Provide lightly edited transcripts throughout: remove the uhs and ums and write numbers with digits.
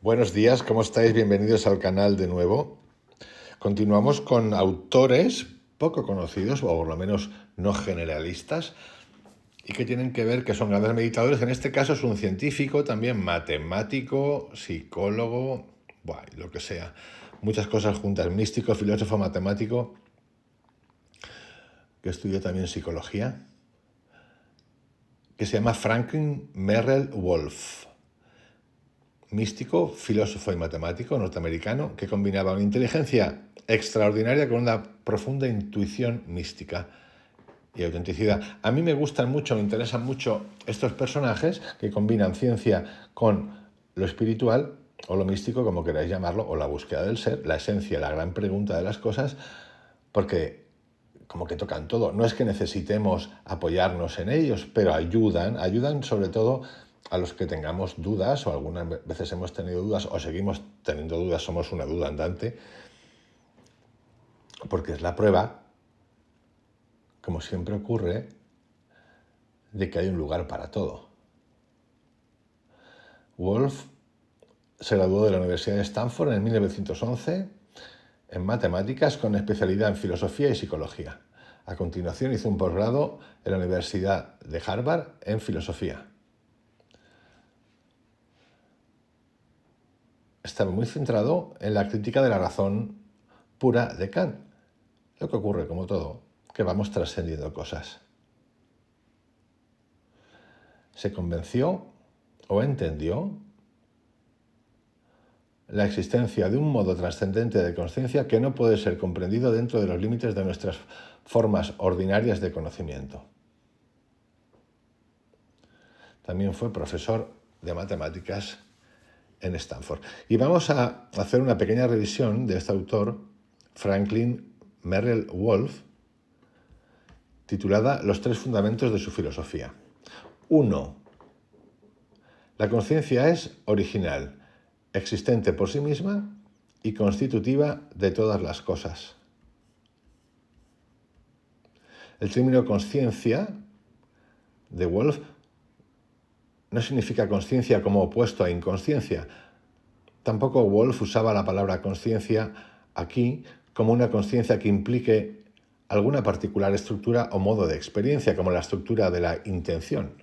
Buenos días, ¿cómo estáis? Bienvenidos al canal de nuevo. Continuamos con autores poco conocidos, o por lo menos no generalistas, y que tienen que ver que son grandes meditadores. En este caso es un científico, también matemático, psicólogo, lo que sea. Muchas cosas juntas, místico, filósofo, matemático, que estudió también psicología, que se llama Franklin Merrill Wolff. Místico, filósofo y matemático norteamericano que combinaba una inteligencia extraordinaria con una profunda intuición mística y autenticidad. A mí me gustan mucho, me interesan mucho estos personajes que combinan ciencia con lo espiritual o lo místico, como queráis llamarlo, o la búsqueda del ser, la esencia, la gran pregunta de las cosas, porque como que tocan todo. No es que necesitemos apoyarnos en ellos, pero ayudan sobre todo a los que tengamos dudas, o algunas veces hemos tenido dudas o seguimos teniendo dudas, somos una duda andante, porque es la prueba, como siempre ocurre, de que hay un lugar para todo. Wolff se graduó de la Universidad de Stanford en 1911 en matemáticas con especialidad en filosofía y psicología. A continuación hizo un posgrado en la Universidad de Harvard en filosofía. Estaba muy centrado en la crítica de la razón pura de Kant. Lo que ocurre, como todo, que vamos trascendiendo cosas. Se convenció o entendió la existencia de un modo trascendente de conciencia que no puede ser comprendido dentro de los límites de nuestras formas ordinarias de conocimiento. También fue profesor de matemáticas en Stanford. Y vamos a hacer una pequeña revisión de este autor, Franklin Merrill Wolff, titulada Los tres fundamentos de su filosofía. 1. La conciencia es original, existente por sí misma y constitutiva de todas las cosas. El término conciencia de Wolff no significa conciencia como opuesto a inconsciencia. Tampoco Wolff usaba la palabra conciencia aquí como una conciencia que implique alguna particular estructura o modo de experiencia, como la estructura de la intención,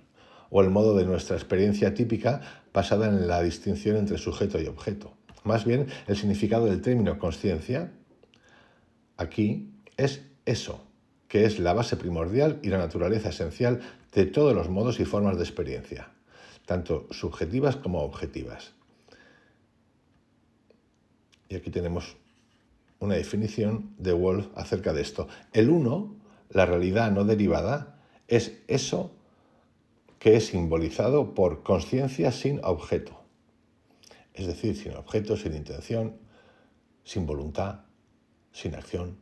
o el modo de nuestra experiencia típica basada en la distinción entre sujeto y objeto. Más bien, el significado del término conciencia aquí es eso, que es la base primordial y la naturaleza esencial de todos los modos y formas de experiencia, tanto subjetivas como objetivas. Y aquí tenemos una definición de Wolff acerca de esto. El uno, la realidad no derivada, es eso que es simbolizado por conciencia sin objeto. Es decir, sin objeto, sin intención, sin voluntad, sin acción.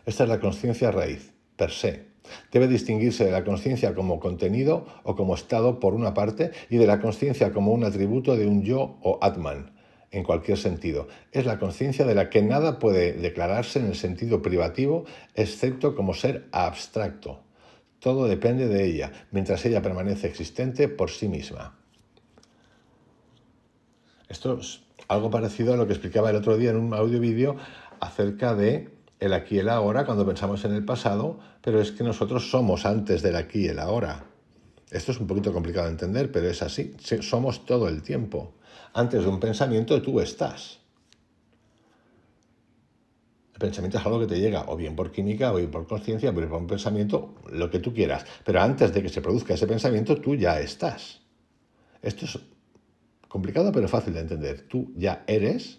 Esta es la conciencia raíz, per se. Debe distinguirse de la conciencia como contenido o como estado por una parte y de la conciencia como un atributo de un yo o Atman, en cualquier sentido. Es la conciencia de la que nada puede declararse en el sentido privativo, excepto como ser abstracto. Todo depende de ella, mientras ella permanece existente por sí misma. Esto es algo parecido a lo que explicaba el otro día en un audio-vídeo acerca de el aquí y el ahora cuando pensamos en el pasado, pero es que nosotros somos antes del aquí y el ahora. Esto es un poquito complicado de entender, pero es así. Somos todo el tiempo. Antes de un pensamiento tú estás. El pensamiento es algo que te llega o bien por química o bien por conciencia, o bien por un pensamiento, lo que tú quieras. Pero antes de que se produzca ese pensamiento, tú ya estás. Esto es complicado pero fácil de entender. Tú ya eres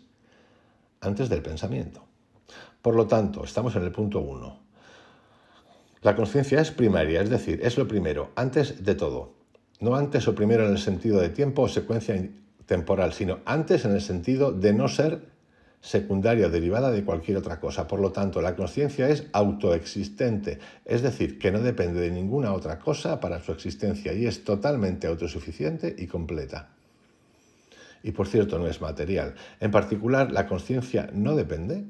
antes del pensamiento. Por lo tanto, estamos en el punto 1. La conciencia es primaria, es decir, es lo primero, antes de todo. No antes o primero en el sentido de tiempo o secuencia temporal, sino antes en el sentido de no ser secundaria o derivada de cualquier otra cosa. Por lo tanto, la conciencia es autoexistente, es decir, que no depende de ninguna otra cosa para su existencia y es totalmente autosuficiente y completa. Y por cierto, no es material. En particular, la conciencia no depende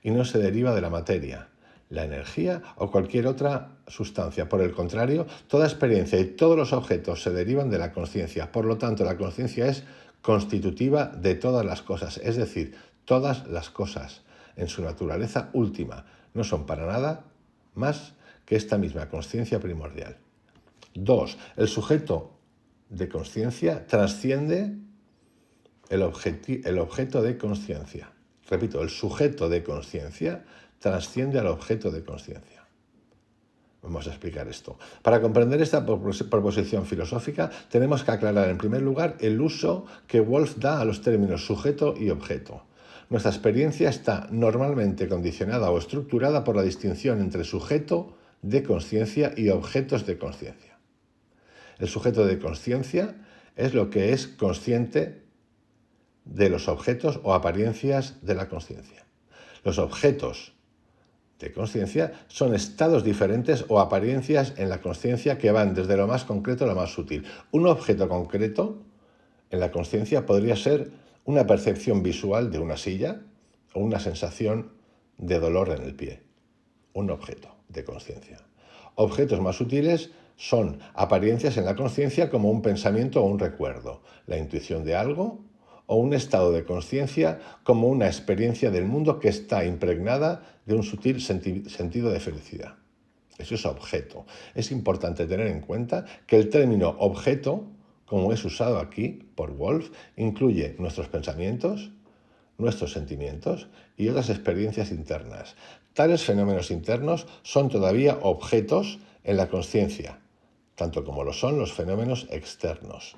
y no se deriva de la materia. la energía o cualquier otra sustancia. Por el contrario, toda experiencia y todos los objetos se derivan de la consciencia. Por lo tanto, la consciencia es constitutiva de todas las cosas, es decir, todas las cosas en su naturaleza última no son para nada más que esta misma consciencia primordial. 2. El sujeto de consciencia trasciende el objeto de consciencia. Repito, el sujeto de consciencia trasciende al objeto de consciencia. Vamos a explicar esto. Para comprender esta proposición filosófica, tenemos que aclarar en primer lugar el uso que Wolff da a los términos sujeto y objeto. Nuestra experiencia está normalmente condicionada o estructurada por la distinción entre sujeto de consciencia y objetos de consciencia. El sujeto de consciencia es lo que es consciente de los objetos o apariencias de la consciencia. Los objetos de consciencia son estados diferentes o apariencias en la consciencia que van desde lo más concreto a lo más sutil. Un objeto concreto en la consciencia podría ser una percepción visual de una silla o una sensación de dolor en el pie. Un objeto de consciencia. Objetos más sutiles son apariencias en la consciencia como un pensamiento o un recuerdo, la intuición de algo o un estado de consciencia como una experiencia del mundo que está impregnada de un sutil sentido de felicidad. Eso es objeto. Es importante tener en cuenta que el término objeto, como es usado aquí por Wolff, incluye nuestros pensamientos, nuestros sentimientos y otras experiencias internas. Tales fenómenos internos son todavía objetos en la consciencia, tanto como lo son los fenómenos externos.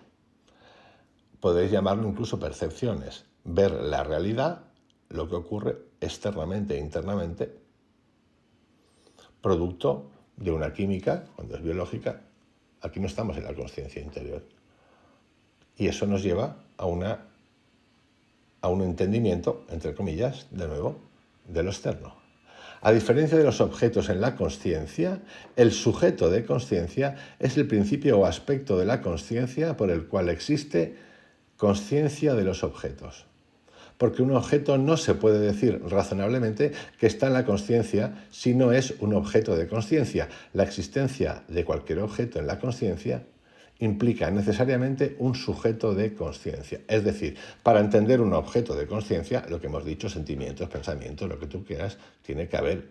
Podéis llamarlo incluso percepciones, ver la realidad, lo que ocurre externamente e internamente, producto de una química, cuando es biológica. Aquí no estamos en la consciencia interior. Y eso nos lleva a un entendimiento, entre comillas, de nuevo, de lo externo. A diferencia de los objetos en la consciencia, el sujeto de consciencia es el principio o aspecto de la consciencia por el cual existe consciencia de los objetos. Porque un objeto no se puede decir razonablemente que está en la consciencia si no es un objeto de consciencia. La existencia de cualquier objeto en la consciencia implica necesariamente un sujeto de consciencia. Es decir, para entender un objeto de consciencia, lo que hemos dicho, sentimientos, pensamientos, lo que tú quieras, tiene que haber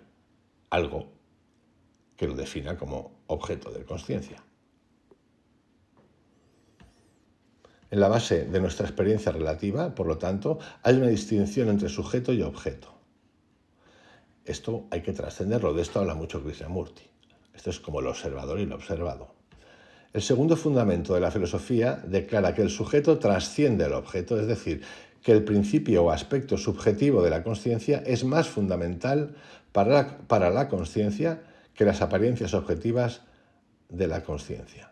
algo que lo defina como objeto de consciencia. En la base de nuestra experiencia relativa, por lo tanto, hay una distinción entre sujeto y objeto. Esto hay que trascenderlo, de esto habla mucho Krishnamurti. Esto es como el observador y lo observado. El segundo fundamento de la filosofía declara que el sujeto trasciende al objeto, es decir, que el principio o aspecto subjetivo de la consciencia es más fundamental para la consciencia que las apariencias objetivas de la consciencia.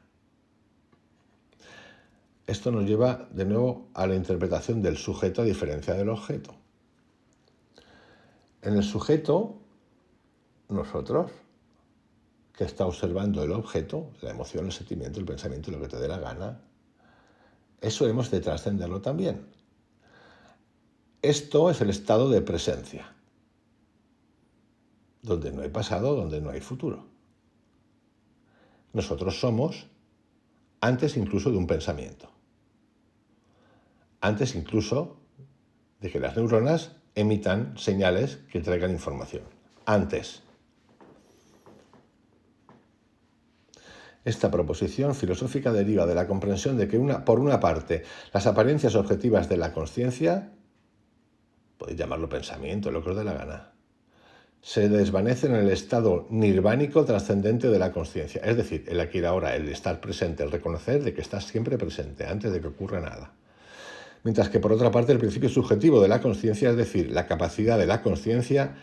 Esto nos lleva de nuevo a la interpretación del sujeto a diferencia del objeto. En el sujeto, nosotros, que está observando el objeto, la emoción, el sentimiento, el pensamiento, lo que te dé la gana, eso hemos de trascenderlo también. Esto es el estado de presencia, donde no hay pasado, donde no hay futuro. Nosotros somos antes incluso de un pensamiento. Antes incluso de que las neuronas emitan señales que traigan información. Antes. Esta proposición filosófica deriva de la comprensión de que, por una parte, las apariencias objetivas de la consciencia, podéis llamarlo pensamiento, lo que os dé la gana, se desvanecen en el estado nirvánico trascendente de la consciencia. Es decir, el aquí y ahora, el estar presente, el reconocer de que estás siempre presente, antes de que ocurra nada. Mientras que, por otra parte, el principio subjetivo de la consciencia, es decir, la capacidad de la consciencia,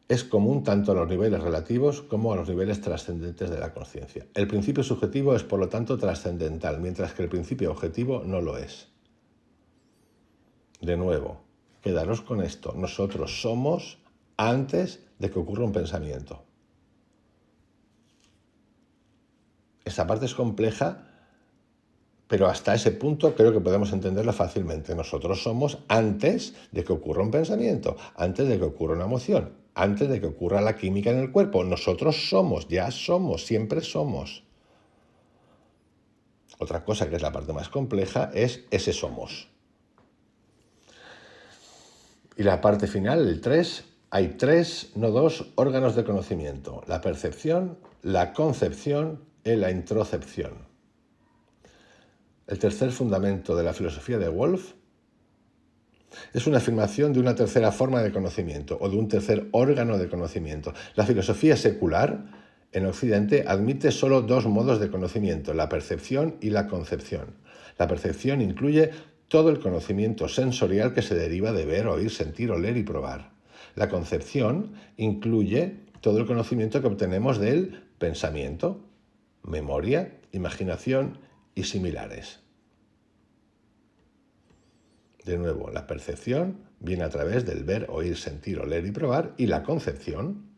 es común tanto a los niveles relativos como a los niveles trascendentes de la consciencia. El principio subjetivo es, por lo tanto, trascendental, mientras que el principio objetivo no lo es. De nuevo, quedaros con esto. Nosotros somos antes de que ocurra un pensamiento. Esta parte es compleja, Pero hasta ese punto creo que podemos entenderlo fácilmente. Nosotros somos antes de que ocurra un pensamiento, antes de que ocurra una emoción, antes de que ocurra la química en el cuerpo. Nosotros somos, ya somos, siempre somos. Otra cosa que es la parte más compleja es ese somos. Y la parte final, el 3, hay 3, no 2, órganos de conocimiento. La percepción, la concepción y la introcepción. El tercer fundamento de la filosofía de Wolff es una afirmación de una tercera forma de conocimiento o de un tercer órgano de conocimiento. La filosofía secular en Occidente admite solo 2 modos de conocimiento, la percepción y la concepción. La percepción incluye todo el conocimiento sensorial que se deriva de ver, oír, sentir, oler y probar. La concepción incluye todo el conocimiento que obtenemos del pensamiento, memoria, imaginación y similares. De nuevo, la percepción viene a través del ver, oír, sentir, oler y probar, y la concepción,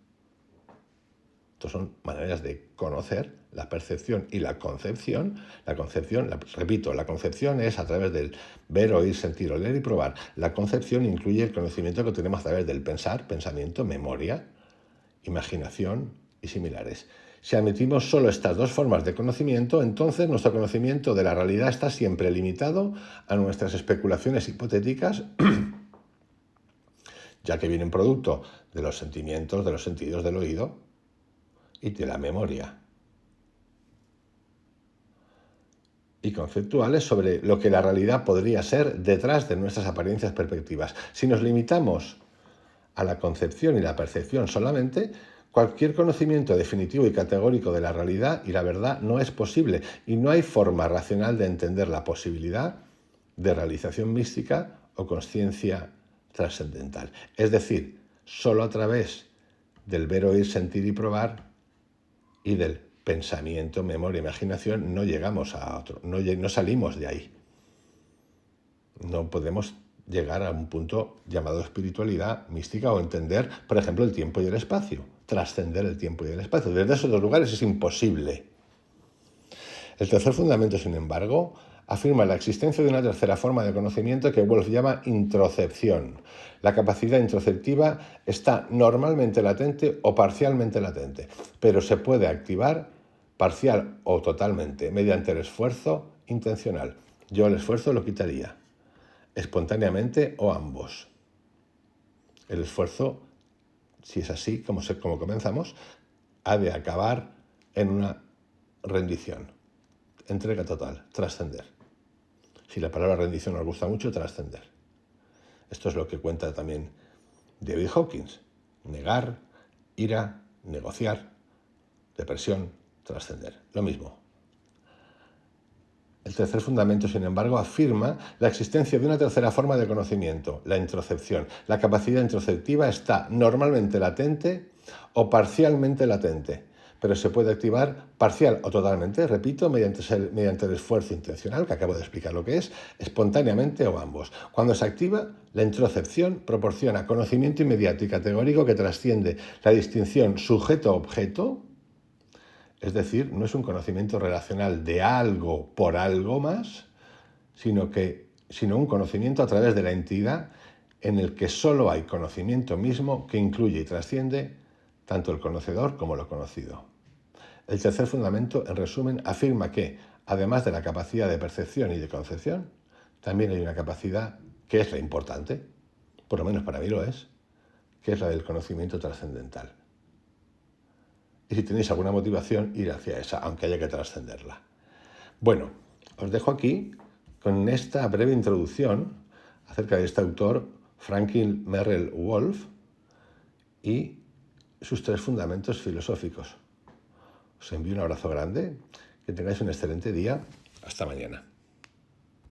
estas son maneras de conocer, la percepción y la concepción. Repito, la concepción es a través del ver, oír, sentir, oler y probar. La concepción incluye el conocimiento que tenemos a través del pensar, pensamiento, memoria, imaginación y similares. Si admitimos solo estas 2 formas de conocimiento, entonces nuestro conocimiento de la realidad está siempre limitado a nuestras especulaciones hipotéticas, ya que vienen producto de los sentimientos, de los sentidos del oído y de la memoria. Y conceptuales sobre lo que la realidad podría ser detrás de nuestras apariencias perspectivas. Si nos limitamos a la concepción y la percepción solamente, cualquier conocimiento definitivo y categórico de la realidad y la verdad no es posible y no hay forma racional de entender la posibilidad de realización mística o consciencia trascendental. Es decir, solo a través del ver, oír, sentir y probar y del pensamiento, memoria, imaginación no llegamos a otro, no salimos de ahí. No podemos llegar a un punto llamado espiritualidad mística o entender, por ejemplo, el tiempo y el espacio, trascender el tiempo y el espacio. Desde esos 2 lugares es imposible. El tercer fundamento, sin embargo, afirma la existencia de una tercera forma de conocimiento que Wolff llama introcepción. La capacidad introceptiva está normalmente latente o parcialmente latente, pero se puede activar parcial o totalmente mediante el esfuerzo intencional. Yo el esfuerzo lo quitaría. Espontáneamente o ambos. El esfuerzo, si es así como comenzamos, ha de acabar en una rendición, entrega total, trascender. Si la palabra rendición nos gusta mucho, trascender. Esto es lo que cuenta también David Hawkins. Negar, ira, negociar, depresión, trascender. Lo mismo. El tercer fundamento, sin embargo, afirma la existencia de una tercera forma de conocimiento, la introcepción. La capacidad introceptiva está normalmente latente o parcialmente latente, pero se puede activar parcial o totalmente, repito, mediante el esfuerzo intencional, que acabo de explicar lo que es, espontáneamente o ambos. Cuando se activa, la introcepción proporciona conocimiento inmediato y categórico que trasciende la distinción sujeto-objeto. Es decir, no es un conocimiento relacional de algo por algo más, sino un conocimiento a través de la entidad en el que solo hay conocimiento mismo que incluye y trasciende tanto el conocedor como lo conocido. El tercer fundamento, en resumen, afirma que, además de la capacidad de percepción y de concepción, también hay una capacidad que es la importante, por lo menos para mí lo es, que es la del conocimiento trascendental. Y si tenéis alguna motivación, ir hacia esa, aunque haya que trascenderla. Bueno, os dejo aquí con esta breve introducción acerca de este autor, Franklin Merrill Wolff, y sus 3 fundamentos filosóficos. Os envío un abrazo grande, que tengáis un excelente día. Hasta mañana.